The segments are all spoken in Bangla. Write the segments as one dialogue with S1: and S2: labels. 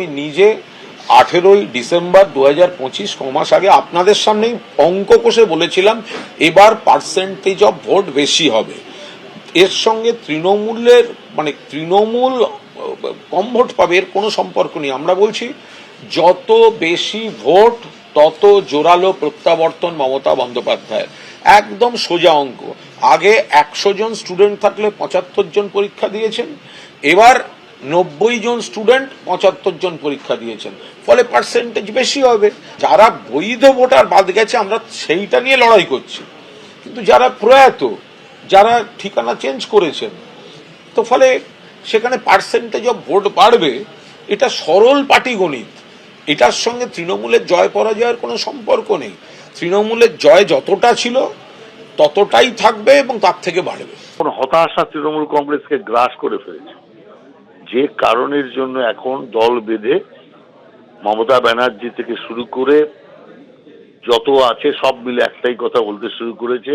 S1: আমি নিজে 18ই ডিসেম্বর 2025 কমাস আগে আপনাদের সামনেই অঙ্ক কষে বলেছিলাম এবার পার্সেন্টেজ অফ ভোট বেশি হবে। এর সঙ্গে তৃণমূলের তৃণমূল কম ভোট পাবে এর কোনো সম্পর্ক নেই। আমরা বলছি যত বেশি ভোট তত জোরালো প্রত্যাবর্তন মমতা বন্দ্যোপাধ্যায়ের। একদম সোজা অঙ্ক। আগে 100 জন স্টুডেন্ট থাকলে 75 জন পরীক্ষা দিয়েছেন, এবার 90 জন স্টুডেন্ট 75 জন পরীক্ষা দিয়েছেন, ফলে পার্সেন্টেজ বেশি হবে। যারা বৈধ ভোটার বাদ গেছে আমরা সেইটা নিয়ে লড়াই করছি, কিন্তু যারা প্রয়াত, যারা ঠিকানা চেঞ্জ করেছেন, তো ফলে সেখানে পার্সেন্টেজ অফ ভোট বাড়বে। এটা সরল পাটিগণিত। এটার সঙ্গে তৃণমূলের জয় পরাজয়ের কোনো সম্পর্ক নেই। তৃণমূলের জয় যতটা ছিল ততটাই থাকবে এবং তার থেকে বাড়বে।
S2: হতাশা তৃণমূল কংগ্রেসকে গ্রাস করে ফেলেছে, যে কারণের জন্য এখন দল বেঁধে মমতা ব্যানার্জি থেকে শুরু করে যত আছে সব মিলে একটাই কথা বলতে শুরু করেছে,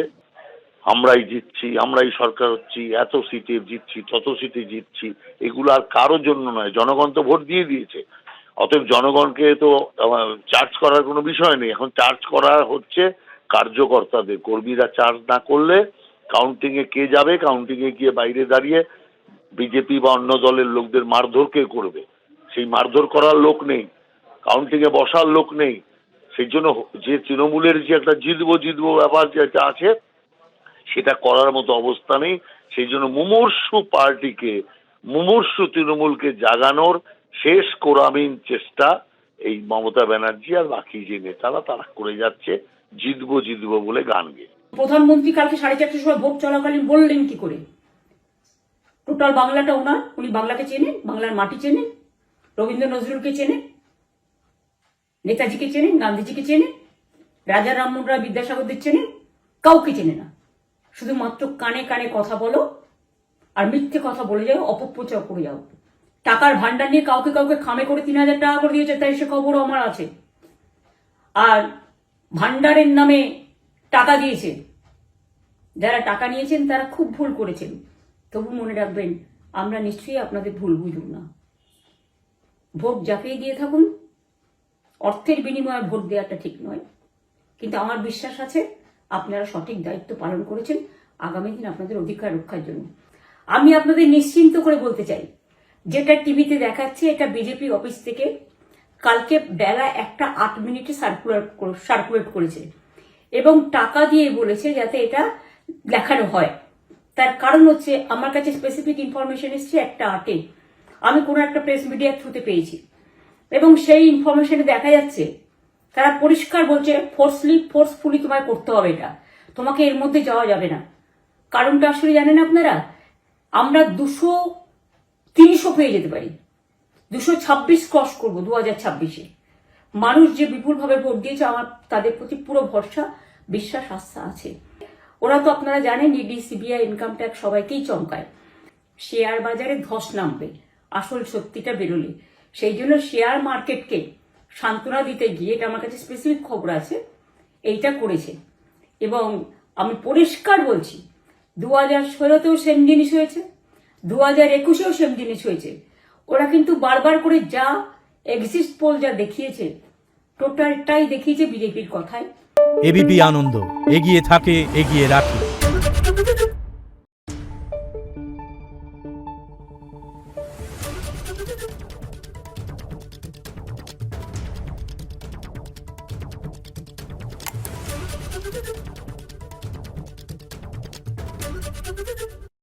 S2: আমরাই জিতছি, আমরাই সরকার হচ্ছি, এত সিটে জিতছি, তত সিটে জিতছি। এগুলো আর কারোর জন্য নয়, জনগণ তো ভোট দিয়ে দিয়েছে। অতএব জনগণকে তো চার্জ করার কোনো বিষয় নেই। এখন চার্জ করা হচ্ছে কার্যকর্তাদের। কর্মীরা চার্জ না করলে কাউন্টিং এ কে যাবে? কাউন্টিং এ গিয়ে বাইরে দাঁড়িয়ে বিজেপি বা অন্য দলের লোকদের মারধর কে করবে? সেই মারধর করার লোক নেই, কাউন্টিং এ বসার লোক নেই। সেই জন্য যে তৃণমূলের যে একটা জিতবো ব্যাপার যেটা আছে সেটা করার মতো অবস্থা নেই। সেই জন্য মুমূর্ষু পার্টিকে, মুমূর্ষু তৃণমূলকে জাগানোর শেষ কোরামিন চেষ্টা এই মমতা ব্যানার্জি আর বাকি যে নেতারা তারা করে যাচ্ছে, জিতবো বলে গান গেয়ে।
S3: প্রধানমন্ত্রী কালকে 4:30টার সময় ভোট চলাকালীন বললেন কি করে টোটাল বাংলাটা ওনার? উনি বাংলাকে চেনেন, বাংলার মাটি চেনেন, রবীন্দ্র নজরুলকে চেনেন, নেতাজিকে চেনেন, গান্ধীজিকে চেনেন, রাজা রামমোহন রায়, বিদ্যাসাগরদের চেনেন? কাউকে চেনে না। শুধুমাত্র কানে কানে কথা বলো আর মিথ্যে কথা বলে যাও, অপপ্রচার করে যাও। টাকার ভান্ডার নিয়ে কাউকে খামে করে 3,000 টাকা করে দিয়েছে, তাই সে খবরও আমার আছে। আর ভান্ডারের নামে টাকা দিয়েছে, যারা টাকা নিয়েছেন তারা খুব ভুল করেছেন। তবু মনে রাখবেন, আমরা নিশ্চয়ই আপনাদের ভুল বুঝব না। ভোট ঝাঁপিয়ে দিয়ে থাকুন, অর্থের বিনিময়ে ভোট দেওয়াটা ঠিক নয়, কিন্তু আমার বিশ্বাস আছে আপনারা সঠিক দায়িত্ব পালন করেছেন আগামী দিন আপনাদের অধিকার রক্ষার জন্য। আমি আপনাদের নিশ্চিন্ত করে বলতে চাই, যেটা টিভিতে দেখাচ্ছে এটা বিজেপি অফিস থেকে কালকে বেলা 1:08 সার্কুলেট করেছে এবং টাকা দিয়ে বলেছে যাতে এটা দেখানো হয়। তার কারণ হচ্ছে আমার কাছে স্পেসিফিক ইনফরমেশন এসছে 1:08 আমি কোনো একটা প্রেস মিডিয়ার থ্রুতে পেয়েছি, এবং সেই ইনফরমেশনে দেখা যাচ্ছে তারা পরিষ্কার বলছে ফোর্সফুলি তোমায় করতে হবে, এটা তোমাকে এর মধ্যে যাওয়া যাবে না। কারণটা আসলে জানেন আপনারা, আমরা 200-300 পেয়ে যেতে পারি, 226 ক্রস করবো 2026-এ। মানুষ যে বিপুলভাবে ভোট দিয়েছে, আমার তাদের প্রতি পুরো ভরসা, বিশ্বাস, আস্থা আছে। ওরা তো আপনারা জানেন ইডি, সিবিআই, ইনকাম ট্যাক্স সবাইকেই চমকায়। শেয়ার বাজারে ধস নামবে আসল সত্যিটা বেরোলে। সেই জন্য শেয়ার মার্কেটকে সান্ত্বনা দিতে গিয়ে, এটা আমার কাছে স্পেসিফিক খবর আছে, এইটা করেছে। এবং আমি পরিষ্কার বলছি, 2016তেও সেম জিনিস হয়েছে, 2021এও সেম জিনিস হয়েছে। ওরা কিন্তু বারবার করে যা এক্সিস্ট পোল যা দেখিয়েছে, টোটালটাই দেখিয়েছে বিজেপির কথায়।
S4: এবিপি আনন্দ, এগিয়ে থাকে, এগিয়ে রাখে।